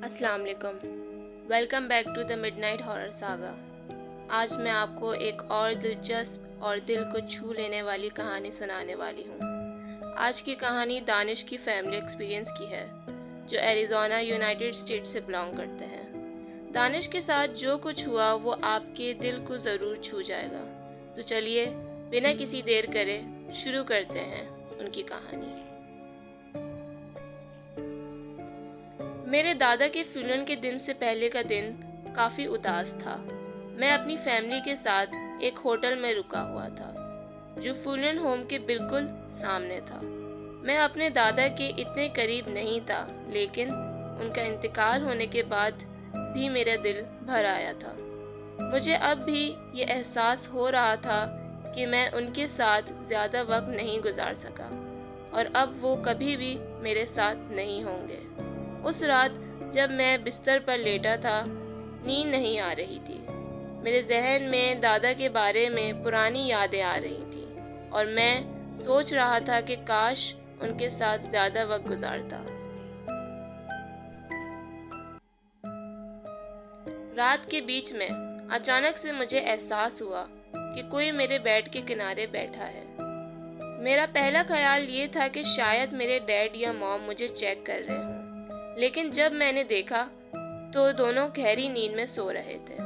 अस्सलाम वालेकुम। Welcome back to the midnight horror saga. आज मैं आपको एक और दिलचस्प और दिल को छू लेने वाली कहानी सुनाने वाली हूँ। आज की कहानी दानिश की फैमिली एक्सपीरियंस की है, जो एरिज़ोना यूनाइटेड स्टेट्स से बिलोंग करते हैं। दानिश के साथ जो कुछ हुआ वो आपके दिल को ज़रूर छू जाएगा। तो चलिए बिना किसी देर करे शुरू करते हैं उनकी कहानी। मेरे दादा के फ्यूनरल के दिन से पहले का दिन काफ़ी उदास था। मैं अपनी फैमिली के साथ एक होटल में रुका हुआ था, जो फ्यूनरल होम के बिल्कुल सामने था। मैं अपने दादा के इतने करीब नहीं था, लेकिन उनका इंतकाल होने के बाद भी मेरा दिल भर आया था। मुझे अब भी ये एहसास हो रहा था कि मैं उनके साथ ज़्यादा वक्त नहीं गुजार सका और अब वो कभी भी मेरे साथ नहीं होंगे। उस रात जब मैं बिस्तर पर लेटा था, नींद नहीं आ रही थी। मेरे जहन में दादा के बारे में पुरानी यादें आ रही थीं और मैं सोच रहा था कि काश उनके साथ ज़्यादा वक्त गुजारता। रात के बीच में अचानक से मुझे एहसास हुआ कि कोई मेरे बेड के किनारे बैठा है। मेरा पहला ख्याल ये था कि शायद मेरे डैड या मॉम मुझे चेक कर रहे हों, लेकिन जब मैंने देखा तो दोनों गहरी नींद में सो रहे थे।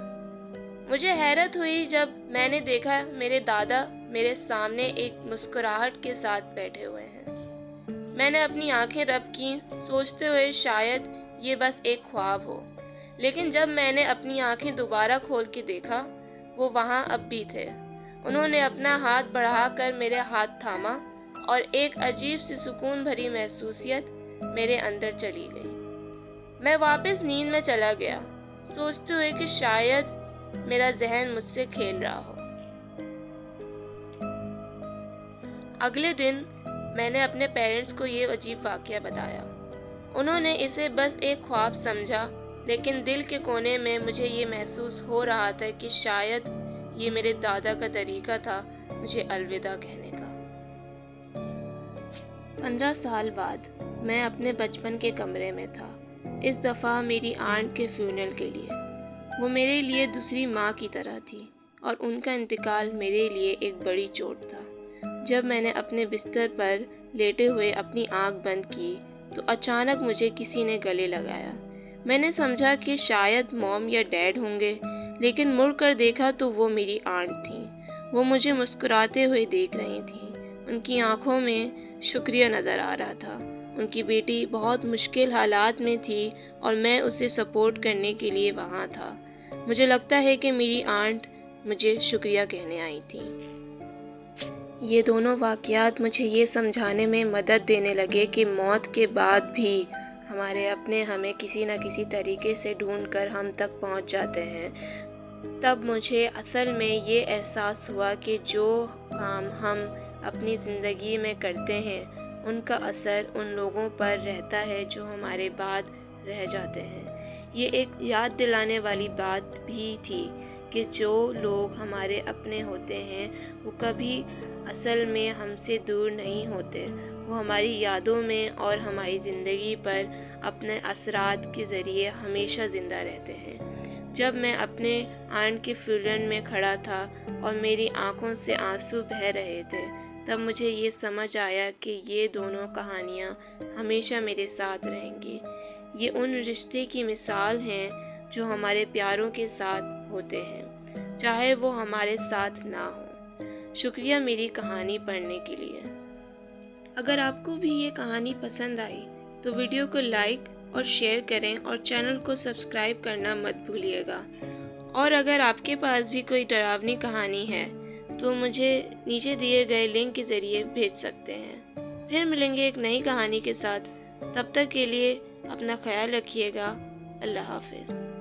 मुझे हैरत हुई जब मैंने देखा मेरे दादा मेरे सामने एक मुस्कुराहट के साथ बैठे हुए हैं। मैंने अपनी आंखें रब की, सोचते हुए शायद ये बस एक ख्वाब हो, लेकिन जब मैंने अपनी आंखें दोबारा खोल के देखा, वो वहाँ अब भी थे। उन्होंने अपना हाथ बढ़ाकर मेरे हाथ थामा और एक अजीब सी सुकून भरी महसूसियत मेरे अंदर चली गई। मैं वापस नींद में चला गया, सोचते हुए कि शायद मेरा जहन मुझसे खेल रहा हो। अगले दिन मैंने अपने पेरेंट्स को ये अजीब वाक़या बताया। उन्होंने इसे बस एक ख्वाब समझा, लेकिन दिल के कोने में मुझे ये महसूस हो रहा था कि शायद ये मेरे दादा का तरीका था मुझे अलविदा कहने का। 15 साल बाद मैं अपने बचपन के कमरे में था, इस दफ़ा मेरी आंट के फ्यूनरल के लिए। वो मेरे लिए दूसरी माँ की तरह थी और उनका इंतकाल मेरे लिए एक बड़ी चोट था। जब मैंने अपने बिस्तर पर लेटे हुए अपनी आंख बंद की तो अचानक मुझे किसी ने गले लगाया। मैंने समझा कि शायद मॉम या डैड होंगे, लेकिन मुड़कर देखा तो वो मेरी आंट थी। वो मुझे मुस्कुराते हुए देख रही थी। उनकी आंखों में शुक्रिया नज़र आ रहा था। उनकी बेटी बहुत मुश्किल हालात में थी और मैं उसे सपोर्ट करने के लिए वहाँ था। मुझे लगता है कि मेरी आंट मुझे शुक्रिया कहने आई थी। ये दोनों वाक़यात मुझे ये समझाने में मदद देने लगे कि मौत के बाद भी हमारे अपने हमें किसी न किसी तरीके से ढूंढकर हम तक पहुँच जाते हैं। तब मुझे असल में ये एहसास हुआ कि जो काम हम अपनी ज़िंदगी में करते हैं उनका असर उन लोगों पर रहता है जो हमारे बाद रह जाते हैं। ये एक याद दिलाने वाली बात भी थी कि जो लोग हमारे अपने होते हैं वो कभी असल में हमसे दूर नहीं होते। वो हमारी यादों में और हमारी ज़िंदगी पर अपने असरात के ज़रिए हमेशा ज़िंदा रहते हैं। जब मैं अपने आंट के फ्यूनरल में खड़ा था और मेरी आंखों से आंसू बह रहे थे, तब मुझे ये समझ आया कि ये दोनों कहानियाँ हमेशा मेरे साथ रहेंगी। ये उन रिश्ते की मिसाल हैं जो हमारे प्यारों के साथ होते हैं, चाहे वो हमारे साथ ना हो। शुक्रिया मेरी कहानी पढ़ने के लिए। अगर आपको भी ये कहानी पसंद आई तो वीडियो को लाइक और शेयर करें और चैनल को सब्सक्राइब करना मत भूलिएगा। और अगर आपके पास भी कोई डरावनी कहानी है तो मुझे नीचे दिए गए लिंक के ज़रिए भेज सकते हैं। फिर मिलेंगे एक नई कहानी के साथ। तब तक के लिए अपना ख्याल रखिएगा। अल्लाह हाफ़िज़।